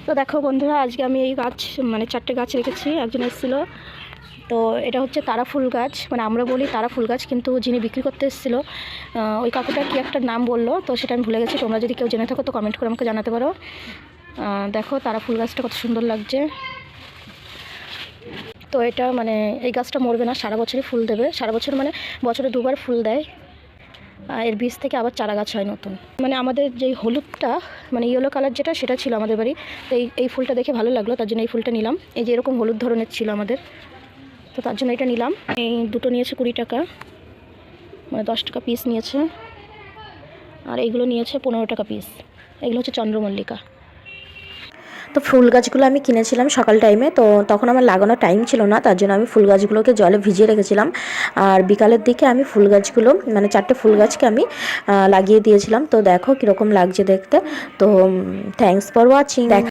তো দেখো বন্ধুরা, আজকে আমি এই গাছ মানে 4টে গাছ রেখেছি। একজন এসেছিল, তো এটা হচ্ছে তারা ফুল গাছ, মানে আমরা বলি তারা ফুল গাছ, কিন্তু যিনি বিক্রি করতে এসেছিল ওই কাকুটা কি একটা নাম বললো, তো সেটা আমি ভুলে গেছি। তোমরা যদি কেউ জেনে থাকো তো কমেন্ট করে আমাকে জানাতে পারো। দেখো তারা ফুল গাছটা কত সুন্দর লাগছে। তো এটা মানে এই গাছটা মরবে না, সারা বছরই ফুল দেবে। সারা বছর মানে বছরে 2বার ফুল দেয়। এর বীজ থেকে আবার চারা গাছ হয় নতুন। মানে আমাদের যেই হলুদটা মানে ইয়েলো কালার যেটা, সেটা ছিল আমাদের বাড়ি। তো এই ফুলটা দেখে ভালো লাগলো, তার জন্য এই ফুলটা নিলাম। এই যে এরকম হলুদ ধরনের ছিল আমাদের, তো তার জন্য এটা নিলাম। এই দুটো নিয়েছে 20 টাকা, মানে 10 টাকা পিস নিয়েছে। আর এইগুলো নিয়েছে 15 টাকা পিস। এগুলো হচ্ছে চন্দ্রমল্লিকা। তো ফুল গাছগুলো আমি কিনেছিলাম সকাল টাইমে, তো তখন আমার লাগানোর টাইম ছিল না, তার জন্য আমি ফুল গাছগুলোকে জলে ভিজিয়ে রেখেছিলাম। আর বিকালের দিকে আমি ফুল গাছগুলো মানে 4টে ফুল গাছকে আমি লাগিয়ে দিয়েছিলাম। তো দেখো কীরকম লাগছে দেখতে। তো থ্যাঙ্কস ফর ওয়াচিং।